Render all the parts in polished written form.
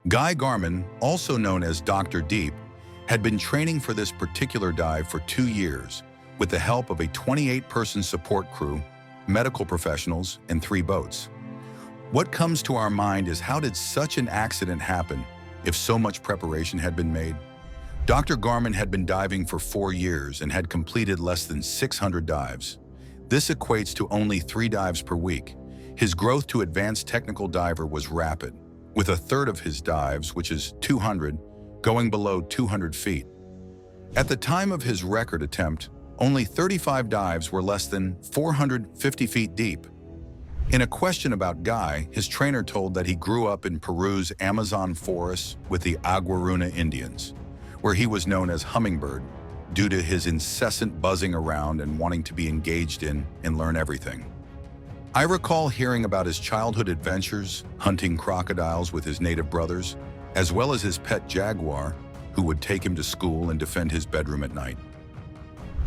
Guy Garman, also known as Dr. Deep, had been training for this particular dive for 2 years with the help of a 28-person support crew, medical professionals, and 3 boats. What comes to our mind is, how did such an accident happen if so much preparation had been made? Dr. Garman had been diving for 4 years and had completed less than 600 dives. This equates to only 3 dives per week. His growth to advanced technical diver was rapid, with a third of his dives, which is 200, going below 200 feet. At the time of his record attempt, only 35 dives were less than 450 feet deep. In a question about Guy, his trainer told that he grew up in Peru's Amazon forest with the Aguaruna Indians, where he was known as Hummingbird due to his incessant buzzing around and wanting to be engaged in and learn everything. I recall hearing about his childhood adventures, hunting crocodiles with his native brothers, as well as his pet jaguar, who would take him to school and defend his bedroom at night.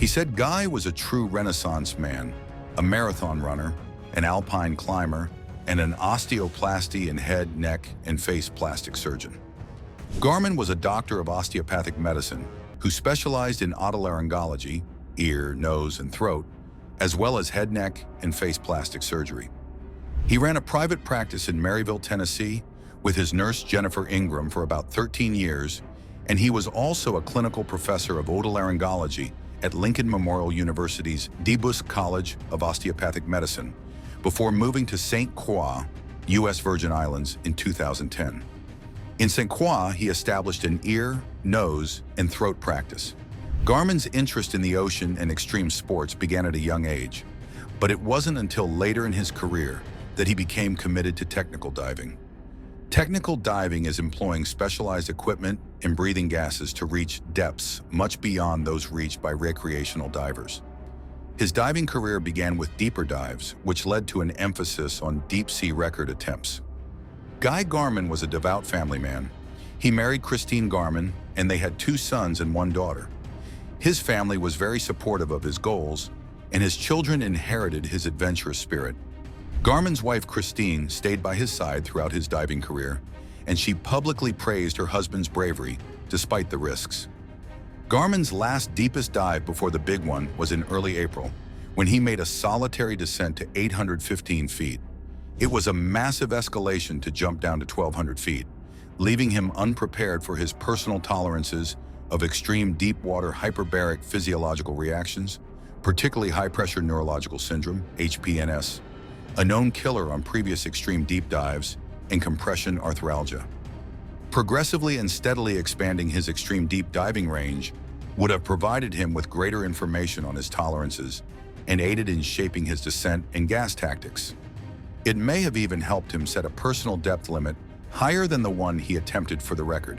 He said Guy was a true Renaissance man, a marathon runner, an alpine climber, and an osteoplasty and head, neck, and face plastic surgeon. Garman was a doctor of osteopathic medicine who specialized in otolaryngology, ear, nose, and throat, as well as head, neck, and face plastic surgery. He ran a private practice in Maryville, Tennessee, with his nurse Jennifer Ingram for about 13 years, and he was also a clinical professor of otolaryngology at Lincoln Memorial University's DeBusk College of Osteopathic Medicine, before moving to St. Croix, U.S. Virgin Islands, in 2010. In St. Croix, he established an ear, nose, and throat practice. Garman's interest in the ocean and extreme sports began at a young age, but it wasn't until later in his career that he became committed to technical diving. Technical diving is employing specialized equipment and breathing gases to reach depths much beyond those reached by recreational divers. His diving career began with deeper dives, which led to an emphasis on deep-sea record attempts. Guy Garman was a devout family man. He married Christine Garman, and they had 2 sons and 1 daughter. His family was very supportive of his goals, and his children inherited his adventurous spirit. Garman's wife, Christine, stayed by his side throughout his diving career, and she publicly praised her husband's bravery despite the risks. Garman's last deepest dive before the big one was in early April, when he made a solitary descent to 815 feet. It was a massive escalation to jump down to 1,200 feet, leaving him unprepared for his personal tolerances of extreme deep water hyperbaric physiological reactions, particularly high-pressure neurological syndrome, HPNS, a known killer on previous extreme deep dives, and compression arthralgia. Progressively and steadily expanding his extreme deep diving range would have provided him with greater information on his tolerances and aided in shaping his descent and gas tactics. It may have even helped him set a personal depth limit higher than the one he attempted for the record.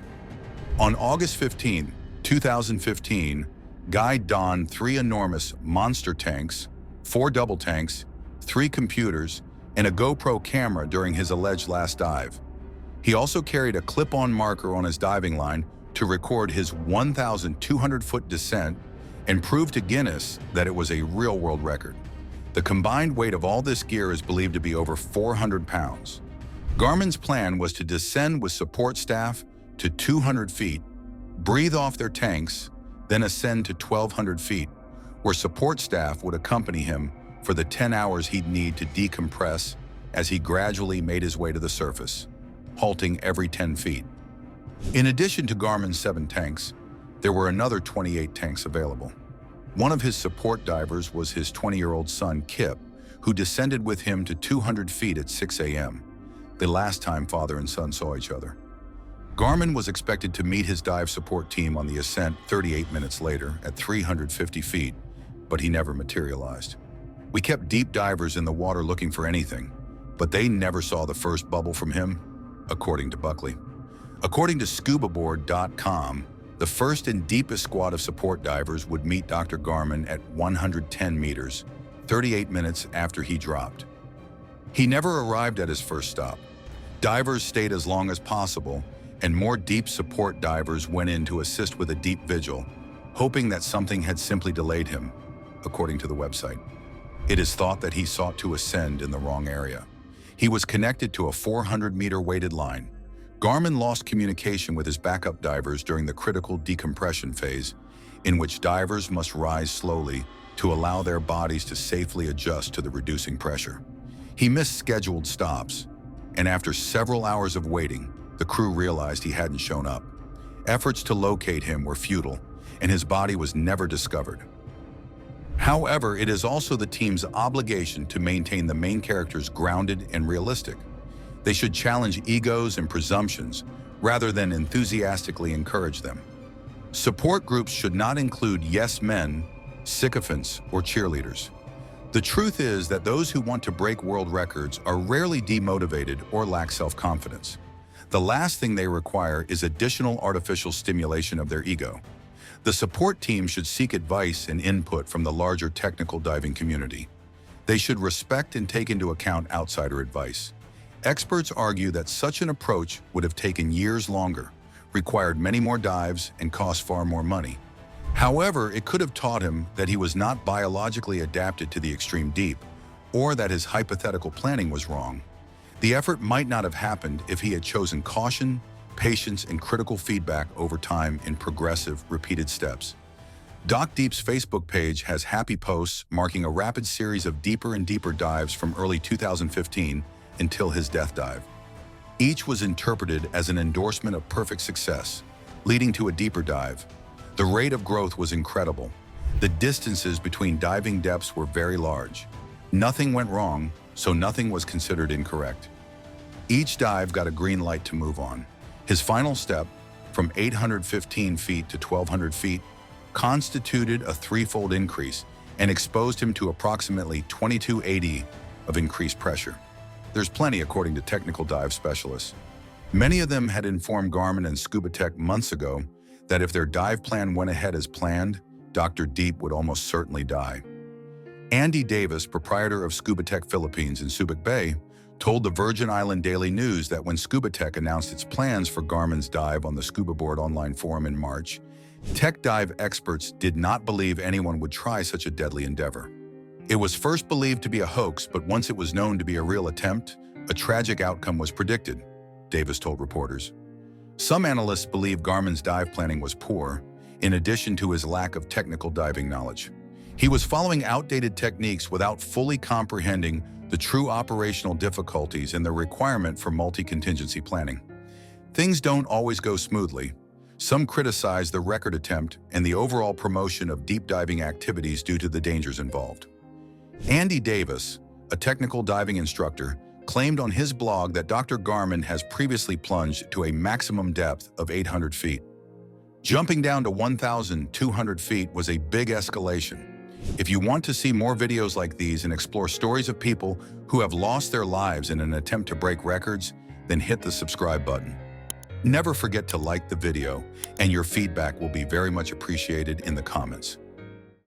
On August 15, 2015, Guy donned 3 enormous monster tanks, 4 double tanks, 3 computers, and a GoPro camera during his alleged last dive. He also carried a clip-on marker on his diving line to record his 1,200-foot descent and prove to Guinness that it was a real-world record. The combined weight of all this gear is believed to be over 400 pounds. Garman's plan was to descend with support staff to 200 feet, breathe off their tanks, then ascend to 1,200 feet, where support staff would accompany him for the 10 hours he'd need to decompress as he gradually made his way to the surface, halting every 10 feet. In addition to Garman's 7 tanks, there were another 28 tanks available. One of his support divers was his 20-year-old son, Kip, who descended with him to 200 feet at 6 a.m., the last time father and son saw each other. Garman was expected to meet his dive support team on the ascent 38 minutes later at 350 feet, but he never materialized. We kept deep divers in the water looking for anything, but they never saw the first bubble from him, according to Buckley. According to scubaboard.com, the first and deepest squad of support divers would meet Dr. Garman at 110 meters, 38 minutes after he dropped. He never arrived at his first stop. Divers stayed as long as possible, and more deep support divers went in to assist with a deep vigil, hoping that something had simply delayed him, according to the website. It is thought that he sought to ascend in the wrong area. He was connected to a 400-meter weighted line. Garman lost communication with his backup divers during the critical decompression phase, in which divers must rise slowly to allow their bodies to safely adjust to the reducing pressure. He missed scheduled stops, and after several hours of waiting, the crew realized he hadn't shown up. Efforts to locate him were futile, and his body was never discovered. However, it is also the team's obligation to maintain the main characters grounded and realistic. They should challenge egos and presumptions rather than enthusiastically encourage them. Support groups should not include yes men, sycophants, or cheerleaders. The truth is that those who want to break world records are rarely demotivated or lack self-confidence. The last thing they require is additional artificial stimulation of their ego. The support team should seek advice and input from the larger technical diving community. They should respect and take into account outsider advice. Experts argue that such an approach would have taken years longer, required many more dives, and cost far more money. However, it could have taught him that he was not biologically adapted to the extreme deep, or that his hypothetical planning was wrong. The effort might not have happened if he had chosen caution, patience, and critical feedback over time in progressive, repeated steps. Doc Deep's Facebook page has happy posts marking a rapid series of deeper and deeper dives from early 2015 until his death dive. Each was interpreted as an endorsement of perfect success, leading to a deeper dive. The rate of growth was incredible. The distances between diving depths were very large. Nothing went wrong, so nothing was considered incorrect. Each dive got a green light to move on. His final step, from 815 feet to 1,200 feet, constituted a threefold increase and exposed him to approximately 2280 of increased pressure. There's plenty, according to technical dive specialists. Many of them had informed Garman and Scuba Tech months ago that if their dive plan went ahead as planned, Dr. Deep would almost certainly die. Andy Davis, proprietor of Scuba Tech Philippines in Subic Bay, told the Virgin Island Daily News that when Scuba Tech announced its plans for Garman's dive on the Scuba Board online forum in March, tech dive experts did not believe anyone would try such a deadly endeavor. It was first believed to be a hoax, but once it was known to be a real attempt, a tragic outcome was predicted, Davis told reporters. Some analysts believe Garman's dive planning was poor, in addition to his lack of technical diving knowledge. He was following outdated techniques without fully comprehending the true operational difficulties and the requirement for multi-contingency planning. Things don't always go smoothly. Some criticize the record attempt and the overall promotion of deep diving activities due to the dangers involved. Andy Davis, a technical diving instructor, claimed on his blog that Dr. Garman has previously plunged to a maximum depth of 800 feet. Jumping down to 1,200 feet was a big escalation. If you want to see more videos like these and explore stories of people who have lost their lives in an attempt to break records, then hit the subscribe button. Never forget to like the video, and your feedback will be very much appreciated in the comments.